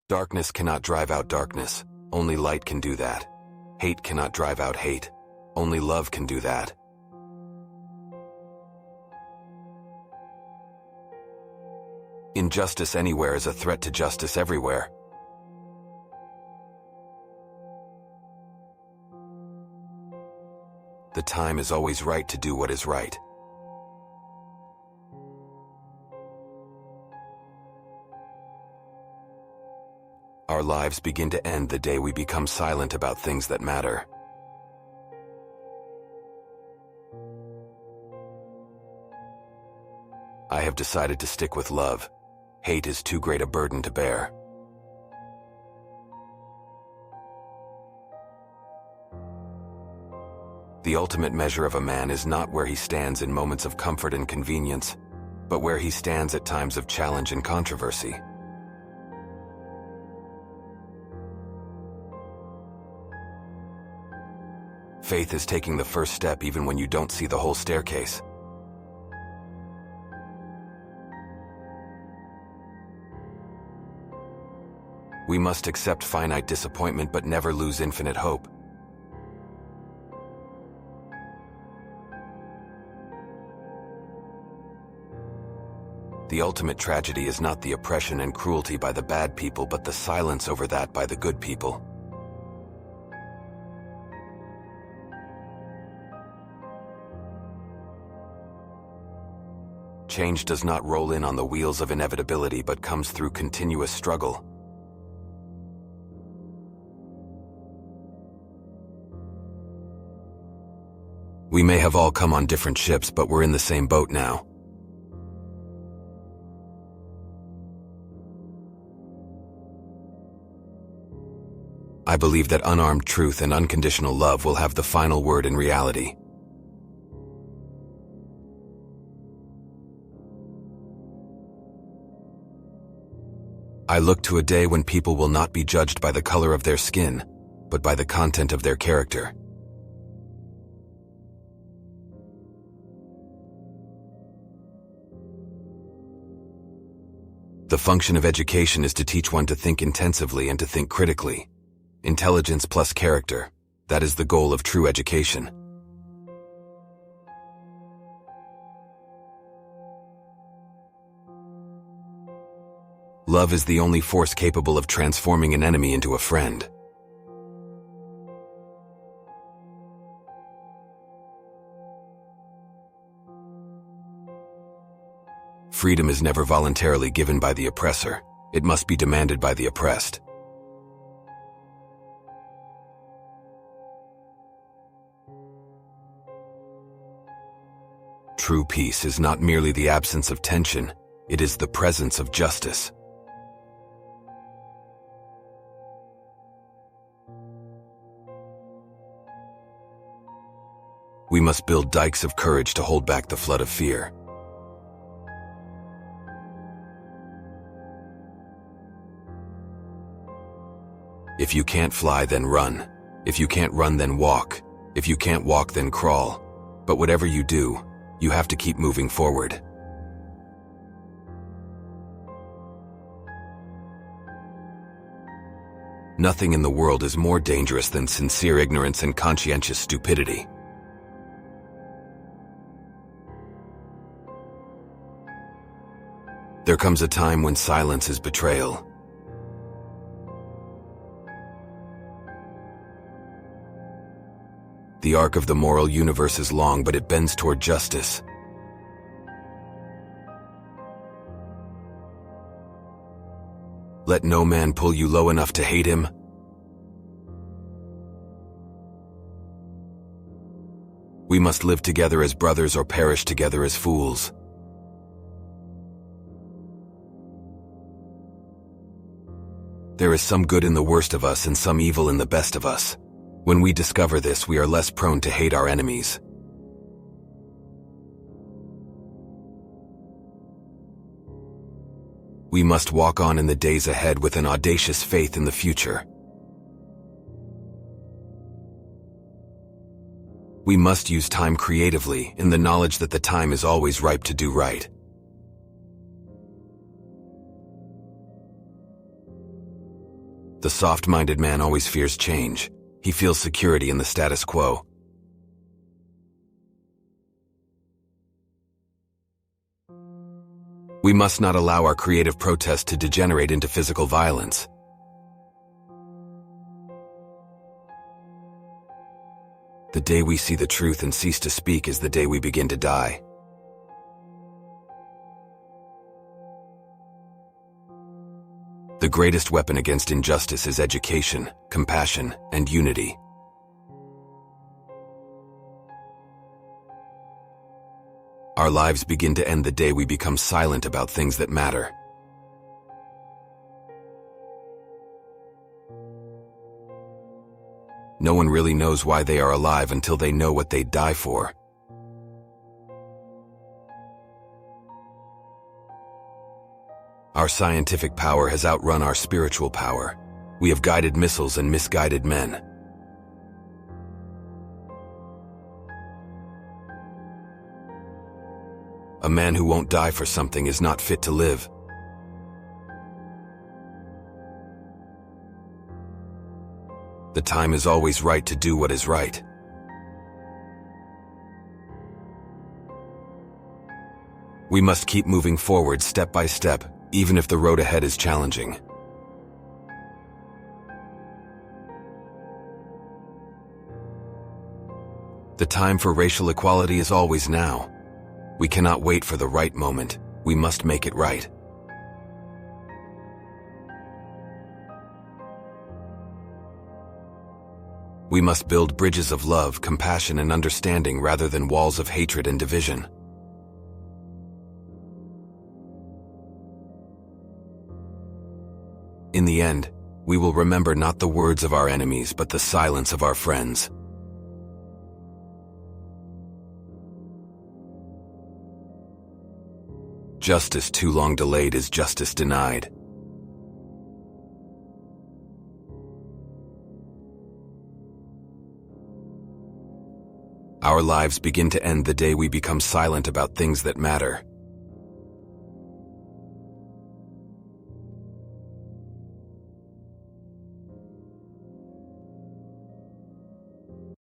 Darkness cannot drive out darkness. Only light can do that. Hate cannot drive out hate. Only love can do that. Injustice anywhere is a threat to justice everywhere. The time is always right to do what is right. Our lives begin to end the day we become silent about things that matter. I have decided to stick with love. Hate is too great a burden to bear. The ultimate measure of a man is not where he stands in moments of comfort and convenience, but where he stands at times of challenge and controversy. Faith is taking the first step even when you don't see the whole staircase. We must accept finite disappointment but never lose infinite hope. The ultimate tragedy is not the oppression and cruelty by the bad people, but the silence over that by the good people. Change does not roll in on the wheels of inevitability but comes through continuous struggle. We may have all come on different ships, but we're in the same boat now. I believe that unarmed truth and unconditional love will have the final word in reality. I look to a day when people will not be judged by the color of their skin, but by the content of their character. The function of education is to teach one to think intensively and to think critically. Intelligence plus character, that is the goal of true education. Love is the only force capable of transforming an enemy into a friend. Freedom is never voluntarily given by the oppressor. It must be demanded by the oppressed. True peace is not merely the absence of tension, it is the presence of justice. We must build dikes of courage to hold back the flood of fear. If you can't fly, then run. If you can't run, then walk. If you can't walk, then crawl. But whatever you do, you have to keep moving forward. Nothing in the world is more dangerous than sincere ignorance and conscientious stupidity. There comes a time when silence is betrayal. The arc of the moral universe is long, but it bends toward justice. Let no man pull you low enough to hate him. We must live together as brothers or perish together as fools. There is some good in the worst of us and some evil in the best of us. When we discover this, we are less prone to hate our enemies. We must walk on in the days ahead with an audacious faith in the future. We must use time creatively, in the knowledge that the time is always ripe to do right. The soft-minded man always fears change. He feels security in the status quo. We must not allow our creative protest to degenerate into physical violence. The day we see the truth and cease to speak is the day we begin to die. The greatest weapon against injustice is education, compassion, and unity. Our lives begin to end the day we become silent about things that matter. No one really knows why they are alive until they know what they'd die for. Our scientific power has outrun our spiritual power. We have guided missiles and misguided men. A man who won't die for something is not fit to live. The time is always right to do what is right. We must keep moving forward step by step, even if the road ahead is challenging. The time for racial equality is always now. We cannot wait for the right moment. We must make it right. We must build bridges of love, compassion, and understanding rather than walls of hatred and division. In the end, we will remember not the words of our enemies, but the silence of our friends. Justice too long delayed is justice denied. Our lives begin to end the day we become silent about things that matter.